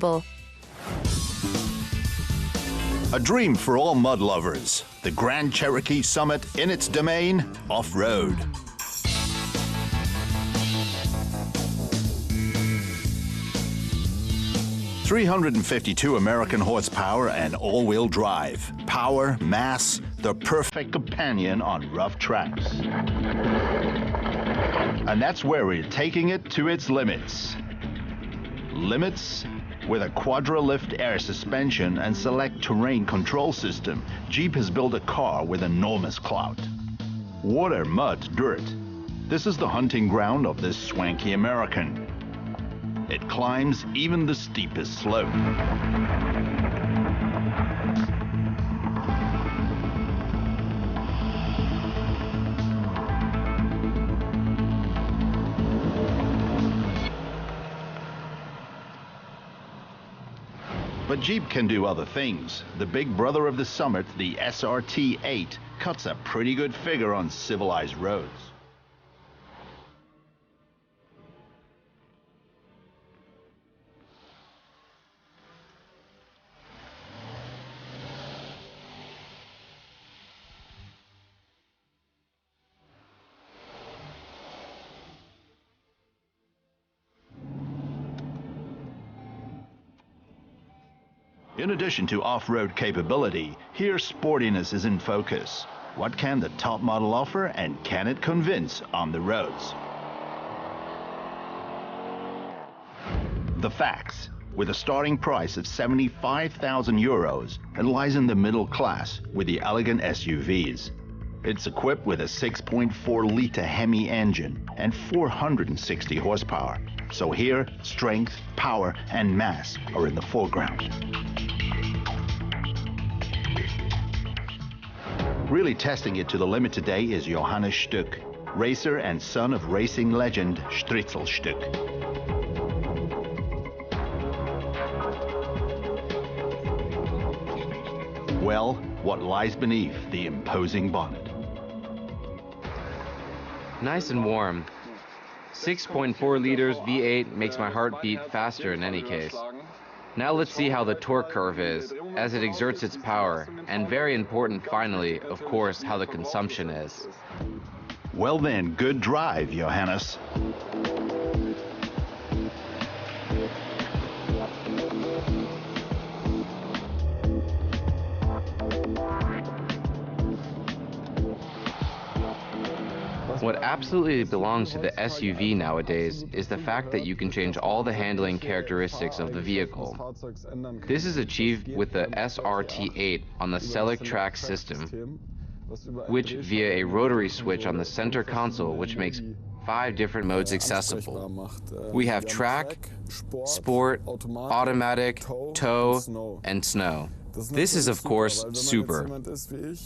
people. A dream for all mud lovers. The Grand Cherokee Summit in its domain, off-road. .352 American horsepower and all-wheel drive. Power, mass, the perfect companion on rough tracks. And that's where we're taking it to its limits. Limits? With a quadra-lift air suspension and select terrain control system, Jeep has built a car with enormous clout. Water, mud, dirt. This is the hunting ground of this swanky American. It climbs even the steepest slope. But Jeep can do other things. The big brother of the Summit, the SRT-8, cuts a pretty good figure on civilized roads. In addition to off-road capability, here sportiness is in focus. What can the top model offer, and can it convince on the roads? The facts. With a starting price of €75,000, it lies in the middle class with the elegant SUVs. It's equipped with a 6.4-liter Hemi engine and 460 horsepower. So here, strength, power, and mass are in the foreground. Really testing it to the limit today is Johannes Stück, racer and son of racing legend Stritzel Stück. Well, what lies beneath the imposing bonnet? Nice and warm. 6.4 liters V8 makes my heart beat faster in any case. Now let's see how the torque curve is, as it exerts its power, and very important finally, of course, how the consumption is. Well then, good drive, Johannes. What absolutely belongs to the SUV nowadays is the fact that you can change all the handling characteristics of the vehicle. This is achieved with the SRT-8 on the Select Track system, which via a rotary switch on the center console, which makes 5 different modes accessible. We have track, sport, automatic, tow, and snow. This is, of course, super.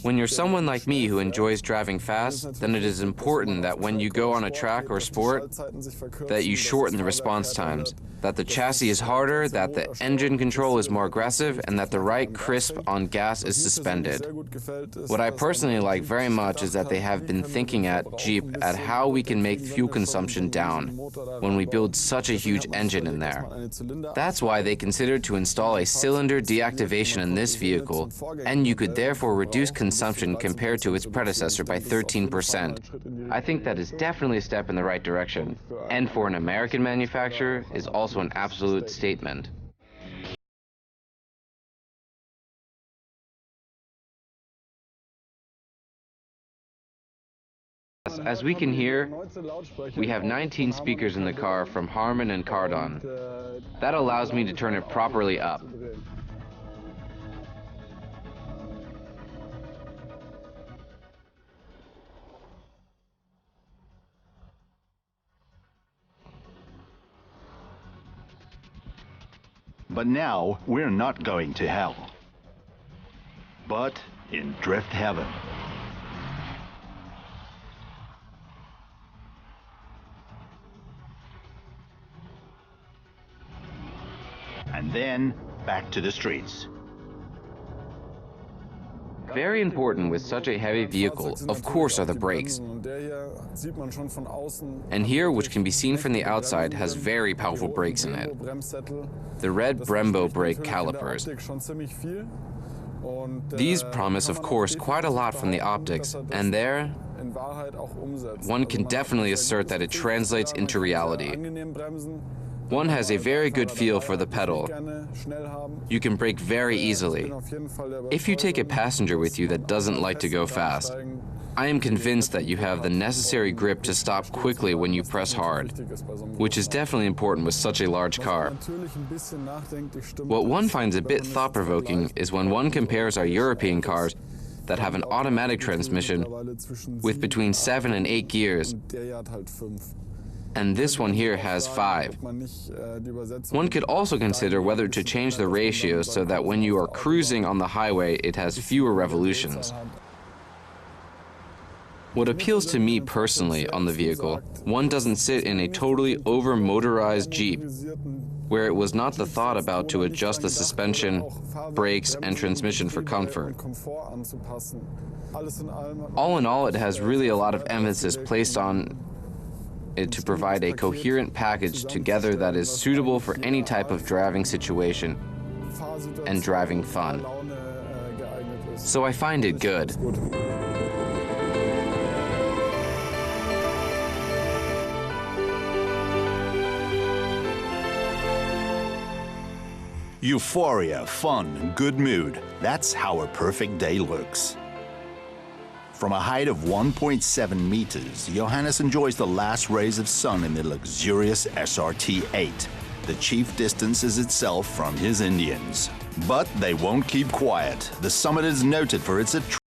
When you're someone like me who enjoys driving fast, then it is important that when you go on a track or sport, that you shorten the response times, that the chassis is harder, that the engine control is more aggressive, and that the right crisp on gas is suspended. What I personally like very much is that they have been thinking at Jeep at how we can make fuel consumption down when we build such a huge engine in there. That's why they considered to install a cylinder deactivation in this vehicle, and you could therefore reduce consumption compared to its predecessor by 13%. I think that is definitely a step in the right direction, and for an American manufacturer is also an absolute statement. As we can hear, we have 19 speakers in the car from Harman and Kardon. That allows me to turn it properly up. But now, we're not going to hell, but in drift heaven. And then, back to the streets. Very important with such a heavy vehicle, of course, are the brakes. And here, which can be seen from the outside, has very powerful brakes in it. The red Brembo brake calipers. These promise, of course, quite a lot from the optics, and there, one can definitely assert that it translates into reality. One has a very good feel for the pedal. You can brake very easily. If you take a passenger with you that doesn't like to go fast, I am convinced that you have the necessary grip to stop quickly when you press hard, which is definitely important with such a large car. What one finds a bit thought-provoking is when one compares our European cars that have an automatic transmission with between 7 and 8 gears, and this one here has 5. One could also consider whether to change the ratio so that when you are cruising on the highway, it has fewer revolutions. What appeals to me personally on the vehicle, one doesn't sit in a totally over-motorized Jeep, where it was not the thought about to adjust the suspension, brakes, and transmission for comfort. All in all, it has really a lot of emphasis placed on it to provide a coherent package together that is suitable for any type of driving situation and driving fun. So I find it good. Euphoria, fun, good mood. That's how a perfect day looks. From a height of 1.7 meters, Johannes enjoys the last rays of sun in the luxurious SRT-8. The chief distances itself from his Indians. But they won't keep quiet. The summit is noted for its